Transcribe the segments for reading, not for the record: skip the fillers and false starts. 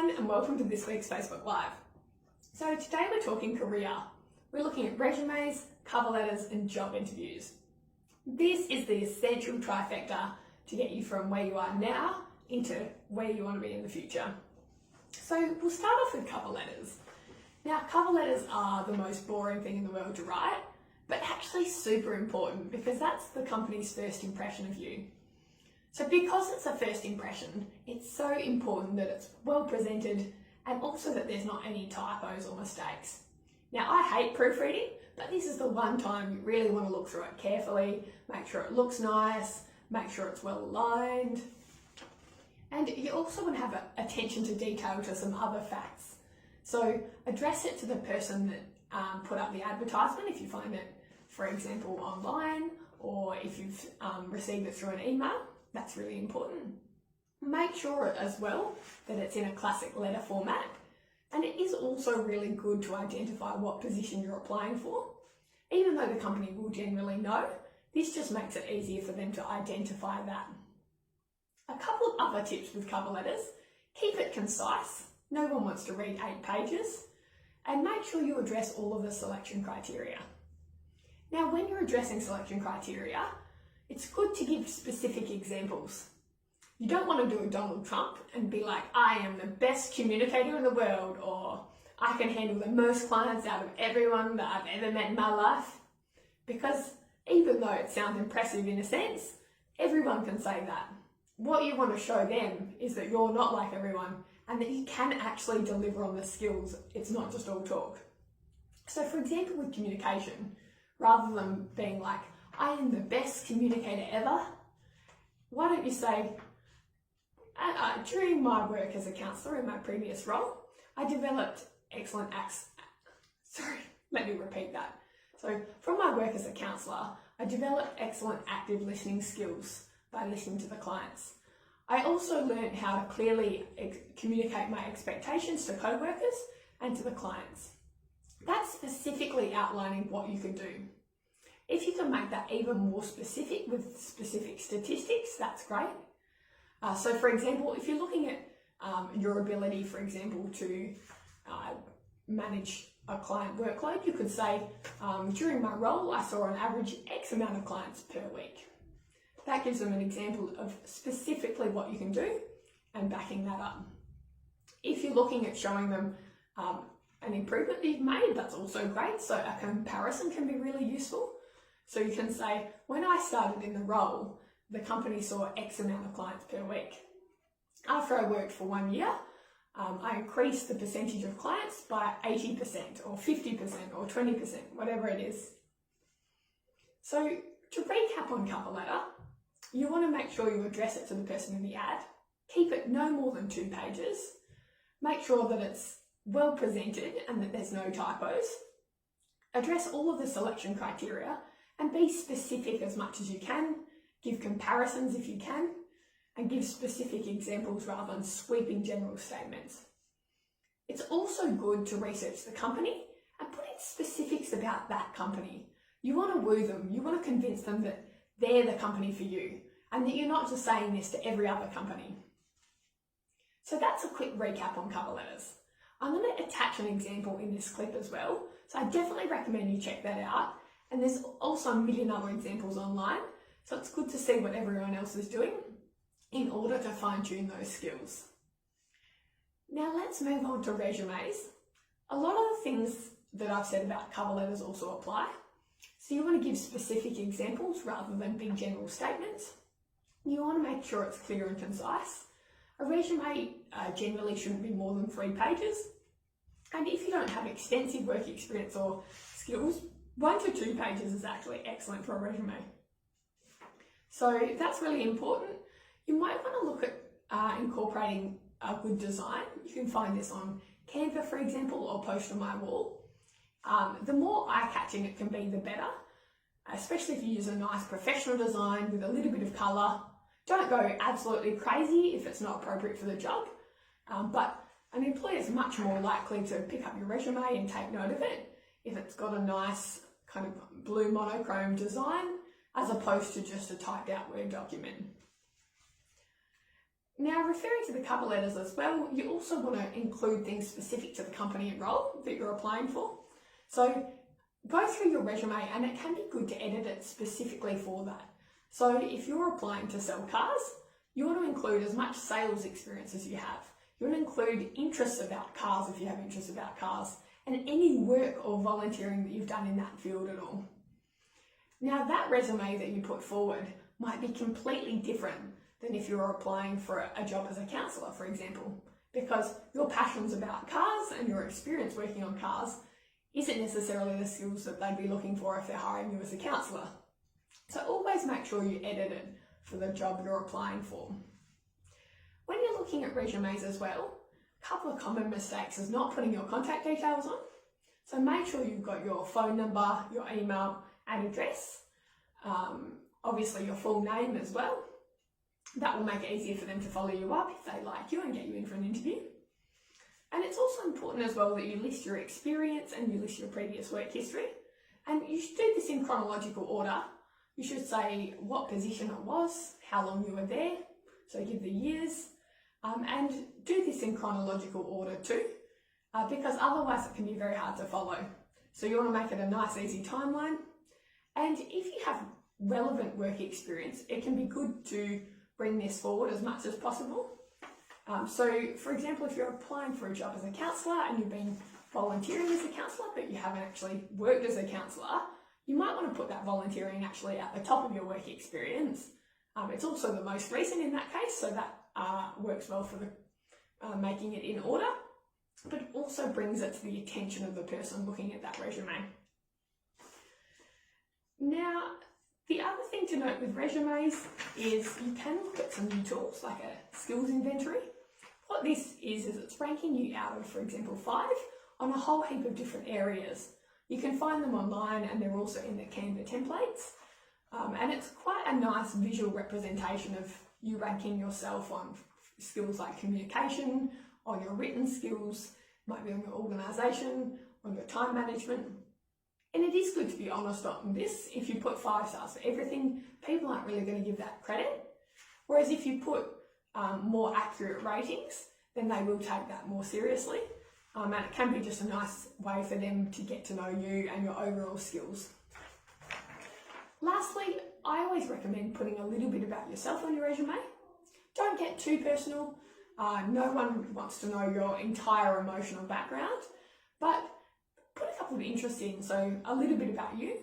everyone and welcome to this week's Facebook Live. So today we're talking career. We're looking at resumes, cover letters and job interviews. This is the essential trifecta to get you from where you are now into where you want to be in the future. So we'll start off with cover letters. Now cover letters are the most boring thing in the world to write, but actually super important because that's the company's first impression of you. So because it's a first impression, it's so important that it's well presented and also that there's not any typos or mistakes. Now I hate proofreading, but this is the one time you really want to look through it carefully, make sure it looks nice, make sure it's well aligned. And you also want to have attention to detail to some other facts. So address it to the person that put up the advertisement if you find it, for example, online, or if you've received it through an email. That's really important. Make sure as well that it's in a classic letter format, and it is also really good to identify what position you're applying for. Even though the company will generally know, this just makes it easier for them to identify that. A couple of other tips with cover letters: keep it concise. No one wants to read 8 pages, and make sure you address all of the selection criteria. Now, when you're addressing selection criteria, it's good to give specific examples. You don't want to do a Donald Trump and be like, I am the best communicator in the world, or I can handle the most clients out of everyone that I've ever met in my life. Because even though it sounds impressive in a sense, everyone can say that. What you want to show them is that you're not like everyone and that you can actually deliver on the skills. It's not just all talk. So for example, with communication, rather than being like, I am the best communicator ever, why don't you say, during my work as a counsellor in my previous role, I developed excellent So from my work as a counsellor, I developed excellent active listening skills by listening to the clients. I also learned how to clearly communicate my expectations to co-workers and to the clients. That's specifically outlining what you can do. If you can make that even more specific with specific statistics, that's great. So for example, if you're looking at your ability, for example, to manage a client workload, you could say, during my role, I saw an average X amount of clients per week. That gives them an example of specifically what you can do and backing that up. If you're looking at showing them an improvement that you've made, that's also great. So a comparison can be really useful. So you can say, when I started in the role, the company saw X amount of clients per week. After I worked for 1 year, I increased the percentage of clients by 80% or 50% or 20%, whatever it is. So to recap on cover letter, you want to make sure you address it to the person in the ad. Keep it no more than 2 pages. Make sure that it's well presented and that there's no typos. Address all of the selection criteria and be specific as much as you can. Give comparisons if you can, and give specific examples rather than sweeping general statements. It's also good to research the company and put in specifics about that company. You want to woo them, you want to convince them that they're the company for you and that you're not just saying this to every other company. So that's a quick recap on cover letters. I'm going to attach an example in this clip as well, so I definitely recommend you check that out. And there's also a million other examples online, so it's good to see what everyone else is doing in order to fine-tune those skills. Now let's move on to resumes. A lot of the things that I've said about cover letters also apply. So you want to give specific examples rather than big general statements. You want to make sure it's clear and concise. A resume generally shouldn't be more than 3 pages. And if you don't have extensive work experience or skills, 1 to 2 pages is actually excellent for a resume. So that's really important. You might want to look at incorporating a good design. You can find this on Canva, for example, or post on my wall. The more eye-catching it can be, the better, especially if you use a nice professional design with a little bit of colour. Don't go absolutely crazy if it's not appropriate for the job, but an employer is much more likely to pick up your resume and take note of it if it's got a nice kind of blue monochrome design as opposed to just a typed out Word document. Now, referring to the cover letters as well, you also want to include things specific to the company and role that you're applying for. So go through your resume, and it can be good to edit it specifically for that. So if you're applying to sell cars, you want to include as much sales experience as you have. You want to include interests about cars if you have interests about cars, and any work or volunteering that you've done in that field at all. Now, that resume that you put forward might be completely different than if you're applying for a job as a counsellor, for example, because your passions about cars and your experience working on cars isn't necessarily the skills that they'd be looking for if they're hiring you as a counsellor. So always make sure you edit it for the job you're applying for. When you're looking at resumes as well, a couple of common mistakes is not putting your contact details on. So make sure you've got your phone number, your email and address, obviously your full name as well. That will make it easier for them to follow you up if they like you and get you in for an interview. And it's also important as well that you list your experience and you list your previous work history. And you should do this in chronological order. You should say what position it was, how long you were there, so give the years, and do this in chronological order too, because otherwise it can be very hard to follow. So you want to make it a nice, easy timeline. And if you have relevant work experience, it can be good to bring this forward as much as possible. So for example, if you're applying for a job as a counsellor and you've been volunteering as a counsellor, but you haven't actually worked as a counsellor, you might want to put that volunteering actually at the top of your work experience. It's also the most recent in that case, so that works well for the making it in order, but it also brings it to the attention of the person looking at that resume. Now, the other thing to note with resumes is you can look at some new tools like a skills inventory. What this is it's ranking you out of, for example, 5 on a whole heap of different areas. You can find them online and they're also in the Canva templates. And it's quite a nice visual representation of you ranking yourself on skills like communication, on your written skills, might be on your organisation, on your time management. And it is good to be honest on this. If you put 5 stars for everything, people aren't really going to give that credit. Whereas if you put more accurate ratings, then they will take that more seriously. And it can be just a nice way for them to get to know you and your overall skills. Lastly, I always recommend putting a little bit about yourself on your resume. Don't get too personal. No one wants to know your entire emotional background, but put a couple of interests in, so a little bit about you,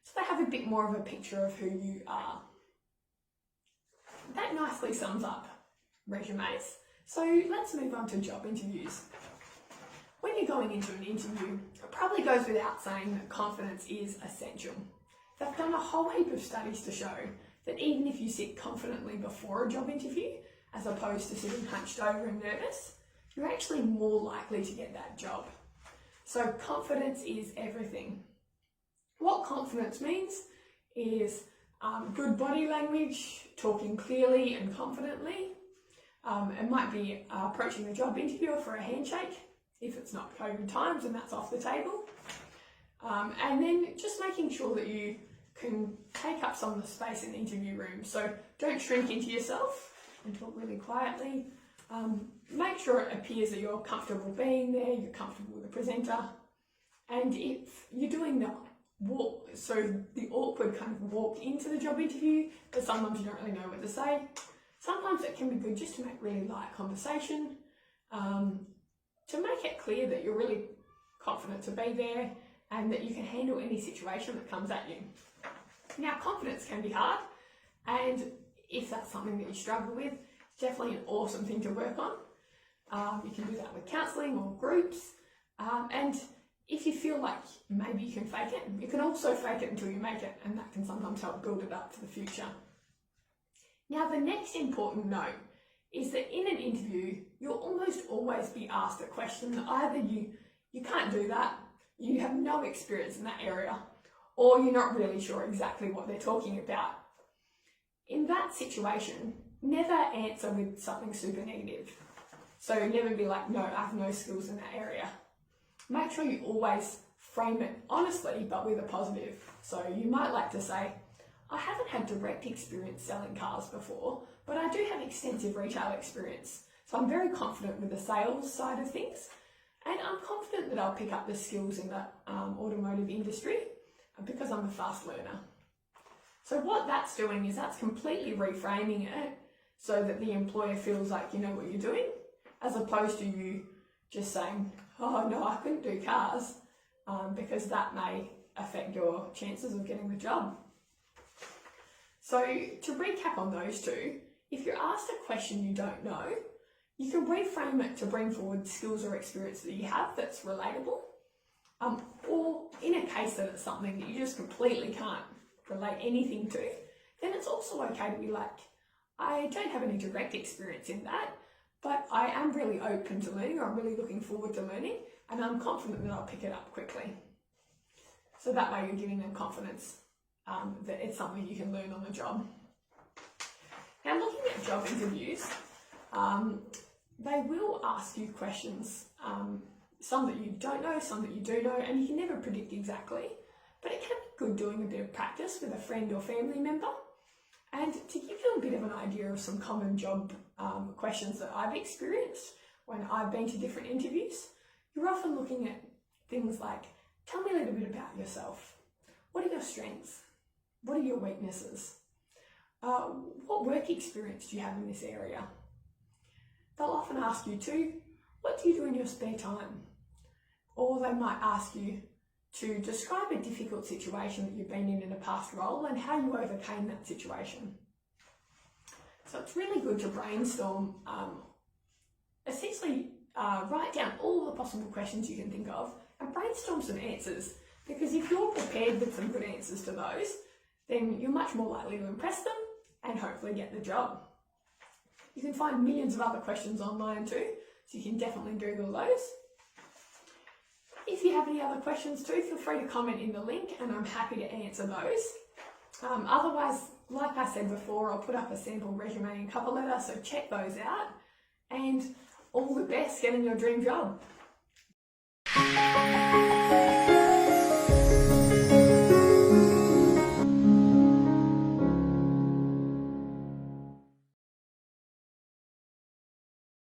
so they have a bit more of a picture of who you are. That nicely sums up resumes. So let's move on to job interviews. When you're going into an interview, it probably goes without saying that confidence is essential. They've done a whole heap of studies to show that even if you sit confidently before a job interview, as opposed to sitting hunched over and nervous, you're actually more likely to get that job. So confidence is everything. What confidence means is good body language, talking clearly and confidently. It might be approaching the job interviewer for a handshake, if it's not COVID times and that's off the table. And then just making sure that you can take up some of the space in the interview room. So don't shrink into yourself and talk really quietly. Make sure it appears that you're comfortable being there, you're comfortable with the presenter. And if you're doing the walk, so the awkward kind of walk into the job interview, but sometimes you don't really know what to say, sometimes it can be good just to make really light conversation, to make it clear that you're really confident to be there and that you can handle any situation that comes at you. Now, confidence can be hard, and if that's something that you struggle with, it's definitely an awesome thing to work on. You can do that with counselling or groups, and if you feel like maybe you can fake it, you can also fake it until you make it, and that can sometimes help build it up for the future. Now, the next important note is that in an interview, you'll almost always be asked a question that either you can't do that, you have no experience in that area, or you're not really sure exactly what they're talking about. In that situation, never answer with something super negative. So never be like, no, I have no skills in that area. Make sure you always frame it honestly, but with a positive. So you might like to say, I haven't had direct experience selling cars before, but I do have extensive retail experience. So I'm very confident with the sales side of things, and I'm confident that I'll pick up the skills in the automotive industry because I'm a fast learner. So what that's doing is that's completely reframing it so that the employer feels like you know what you're doing, as opposed to you just saying, oh no, I couldn't do cars, because that may affect your chances of getting the job. So to recap on those two, if you're asked a question you don't know, you can reframe it to bring forward skills or experience that you have that's relatable, or in a case that it's something that you just completely can't relate anything to, then it's also okay to be like, I don't have any direct experience in that, but I am really open to learning, or I'm really looking forward to learning, and I'm confident that I'll pick it up quickly. So that way you're giving them confidence that it's something you can learn on the job. Now, looking at job interviews, they will ask you questions, some that you don't know, some that you do know, and you can never predict exactly, but it can be good doing a bit of practice with a friend or family member. And to give you a bit of an idea of some common job questions that I've experienced when I've been to different interviews, you're often looking at things like, tell me a little bit about yourself. What are your strengths? What are your weaknesses? What work experience do you have in this area? They'll often ask you too, what do you do in your spare time? Or they might ask you to describe a difficult situation that you've been in a past role and how you overcame that situation. So it's really good to brainstorm, essentially write down all the possible questions you can think of and brainstorm some answers, because if you're prepared with some good answers to those, then you're much more likely to impress them and hopefully get the job. You can find millions of other questions online too, so you can definitely Google those. If you have any other questions too, feel free to comment in the link and I'm happy to answer those. Otherwise, like I said before, I'll put up a sample resume and cover letter, so check those out, and all the best getting your dream job.